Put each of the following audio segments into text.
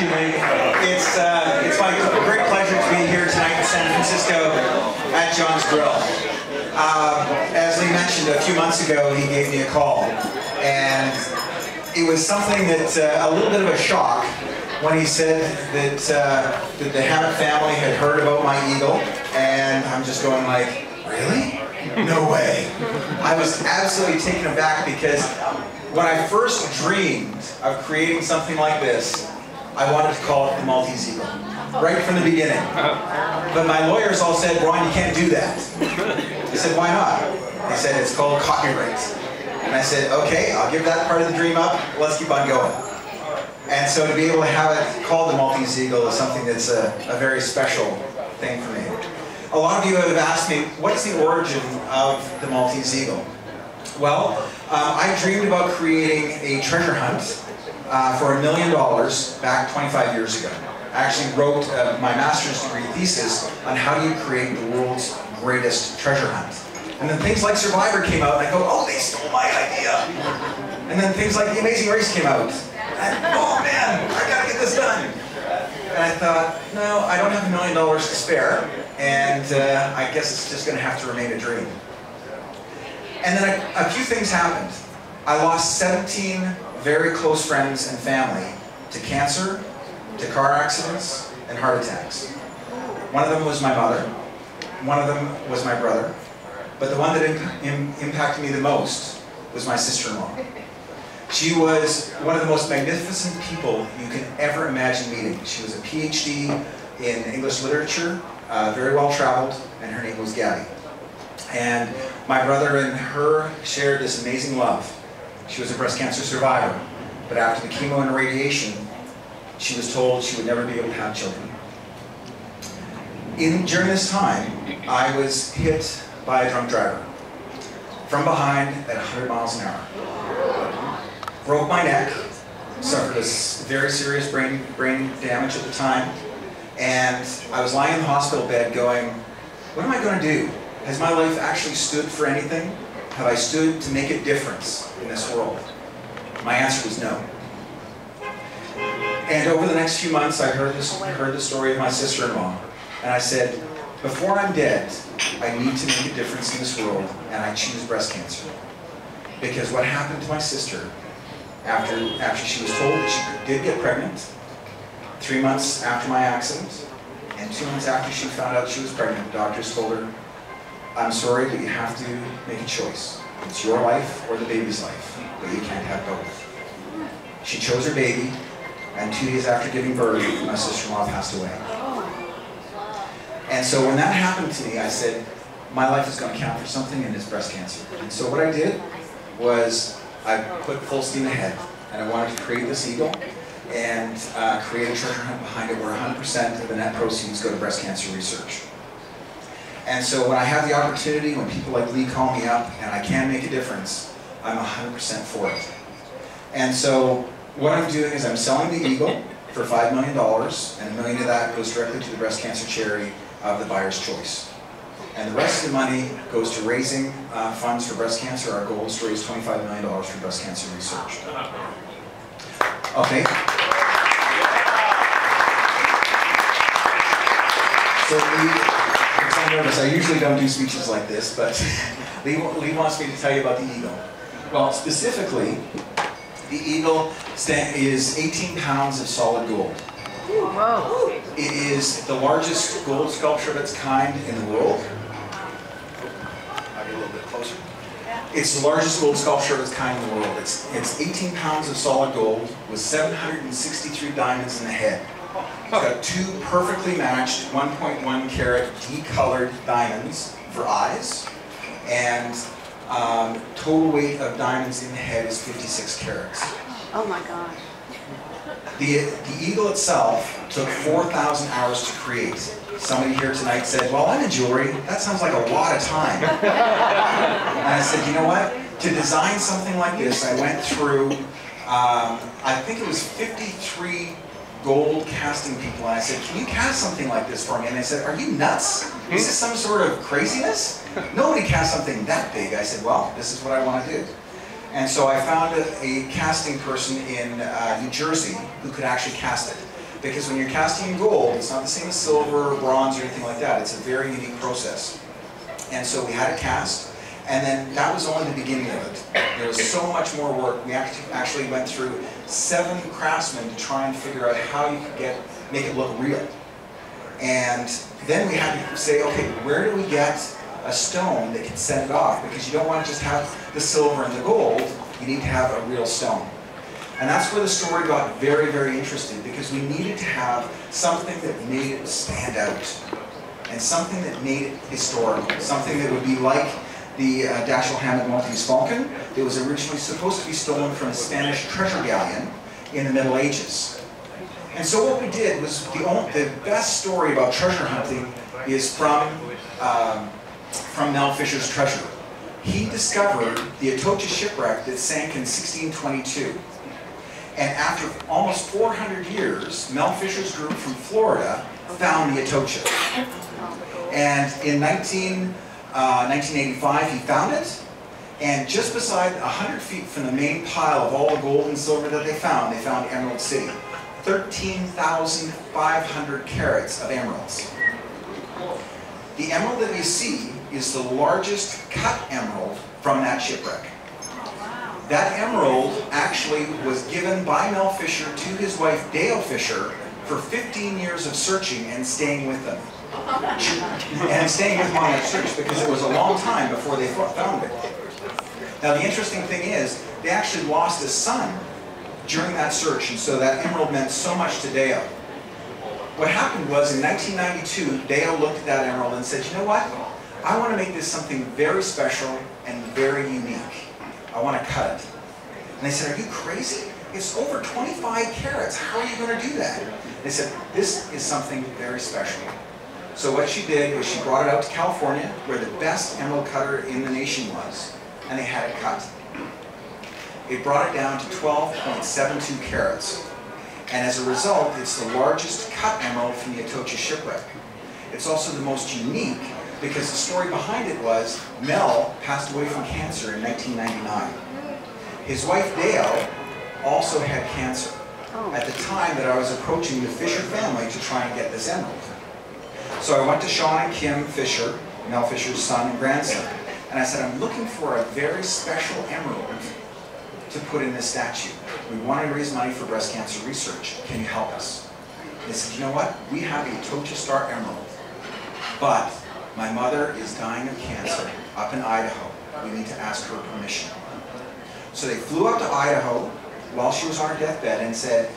Thank you, Lee. It's my great pleasure to be here tonight in San Francisco at John's Grill. As Lee mentioned, a few months ago he gave me a call, and it was something that a little bit of a shock when he said that the Hammett family had heard about my eagle, and I'm just going like, really? No way. I was absolutely taken aback because when I first dreamed of creating something like this, I wanted to call it the Maltese Eagle, right from the beginning. But my lawyers all said, Ron, you can't do that. I said, why not? They said, it's called copyright. And I said, okay, I'll give that part of the dream up, let's keep on going. And so to be able to have it called the Maltese Eagle is something that's a very special thing for me. A lot of you have asked me, what's the origin of the Maltese Eagle? Well, I dreamed about creating a treasure hunt for $1 million back 25 years ago. I actually wrote my master's degree thesis on how do you create the world's greatest treasure hunt. And then things like Survivor came out, and I go, oh, they stole my idea. And then things like The Amazing Race came out. And, oh man, I gotta get this done. And I thought, no, I don't have $1 million to spare, and I guess it's just gonna have to remain a dream. And then a few things happened. I lost 17 very close friends and family to cancer, to car accidents, and heart attacks. One of them was my mother, one of them was my brother, but the one that impacted me the most was my sister-in-law. She was one of the most magnificent people you can ever imagine meeting. She was a PhD in English literature, very well traveled, and her name was Gabby. And my brother and her shared this amazing love. She was a breast cancer survivor, but after the chemo and radiation, she was told she would never be able to have children. During this time, I was hit by a drunk driver from behind at 100 miles an hour. Broke my neck, suffered a very serious brain damage at the time, and I was lying in the hospital bed going, what am I going to do? Has my life actually stood for anything? Have I stood to make a difference in this world? My answer was no. And over the next few months, I heard the story of my sister-in-law, and I said, before I'm dead, I need to make a difference in this world, and I choose breast cancer. Because what happened to my sister after she was told that she did get pregnant, 3 months after my accident, and 2 months after she found out she was pregnant, doctors told her, I'm sorry, but you have to make a choice. It's your life or the baby's life, but you can't have both. She chose her baby, and 2 days after giving birth, my sister-in-law passed away. And so when that happened to me, I said, my life is going to count for something, and it's breast cancer. And so what I did was I put full steam ahead, and I wanted to create this eagle and create a treasure hunt behind it where 100% of the net proceeds go to breast cancer research. And so when I have the opportunity, when people like Lee call me up and I can make a difference, I'm 100% for it. And so what I'm doing is I'm selling the eagle for $5 million, and $1 million of that goes directly to the breast cancer charity of the buyer's choice. And the rest of the money goes to raising funds for breast cancer. Our goal is to raise $25 million for breast cancer research. Okay. So I'm nervous. I usually don't do speeches like this, but Lee wants me to tell you about the eagle. Well, specifically, the eagle is 18 pounds of solid gold. Whoa. It is the largest gold sculpture of its kind in the world. I'll get a little bit closer. It's the largest gold sculpture of its kind in the world. It's 18 pounds of solid gold with 763 diamonds in the head. It's got 2 perfectly matched 1.1 carat decolored diamonds for eyes, and total weight of diamonds in the head is 56 carats. Oh my God. The eagle itself took 4,000 hours to create. Somebody here tonight said, well, I'm in jewelry. That sounds like a lot of time. And I said, you know what? To design something like this, I went through, I think it was 53 gold casting people, and I said, can you cast something like this for me? And they said, are you nuts? Is this some sort of craziness? Nobody cast something that big. I said, well, this is what I want to do. And so I found a casting person in New Jersey who could actually cast it. Because when you're casting in gold, it's not the same as silver or bronze or anything like that. It's a very unique process. And so we had it cast, and then that was only the beginning of it. There was so much more work. We actually went through 7 craftsmen to try and figure out how you could make it look real. And then we had to say, okay, where do we get a stone that can set it off? Because you don't want to just have the silver and the gold, you need to have a real stone. And that's where the story got very, very interesting, because we needed to have something that made it stand out, and something that made it historical, something that would be like the Dashiell Hammett Maltese Falcon that was originally supposed to be stolen from a Spanish treasure galleon in the Middle Ages. And so what we did was, the best story about treasure hunting is from Mel Fisher's treasure. He discovered the Atocha shipwreck that sank in 1622. And after almost 400 years, Mel Fisher's group from Florida found the Atocha. And in 1985, he found it. And just beside, 100 feet from the main pile of all the gold and silver that they found Emerald City. 13,500 carats of emeralds. The emerald that we see is the largest cut emerald from that shipwreck. That emerald actually was given by Mel Fisher to his wife Dale Fisher for 15 years of searching and staying with them. And staying with them on that search, because it was a long time before they found it. Now the interesting thing is, they actually lost a son during that search, and so that emerald meant so much to Dale. What happened was, in 1992, Dale looked at that emerald and said, you know what? I want to make this something very special and very unique. I want to cut it. And they said, are you crazy? It's over 25 carats. How are you going to do that? They said, this is something very special. So what she did was she brought it out to California, where the best emerald cutter in the nation was, and they had it cut. It brought it down to 12.72 carats. And as a result, it's the largest cut emerald from the Atocha shipwreck. It's also the most unique, because the story behind it was Mel passed away from cancer in 1999. His wife Dale also had cancer at the time that I was approaching the Fisher family to try and get this emerald. So I went to Sean and Kim Fisher, Mel Fisher's son and grandson, and I said, I'm looking for a very special emerald to put in this statue. We want to raise money for breast cancer research. Can you help us? They said, you know what? We have a Atocha Star emerald, but my mother is dying of cancer up in Idaho. We need to ask her permission. So they flew up to Idaho while she was on her deathbed and said,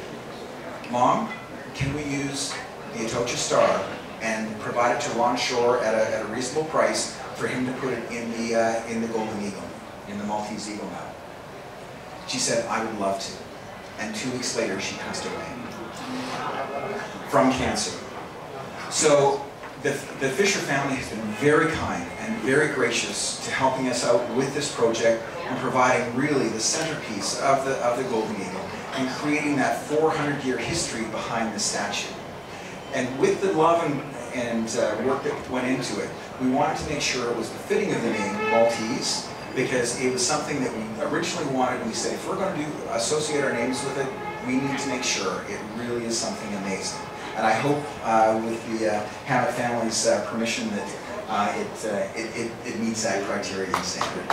Mom, can we use the Atocha Star and provide it to Ron Shore at a reasonable price for him to put it in the Golden Eagle, in the Maltese Eagle now? She said, I would love to. And 2 weeks later, she passed away from cancer. So the Fisher family has been very kind and very gracious to helping us out with this project and providing really the centerpiece of the Golden Eagle and creating that 400-year history behind the statue. And with the love and work that went into it, we wanted to make sure it was befitting of the name Maltese, because it was something that we originally wanted, and we said, if we're going to associate our names with it, we need to make sure it really is something amazing. And I hope with the Hammett family's permission that it meets that criteria and standard.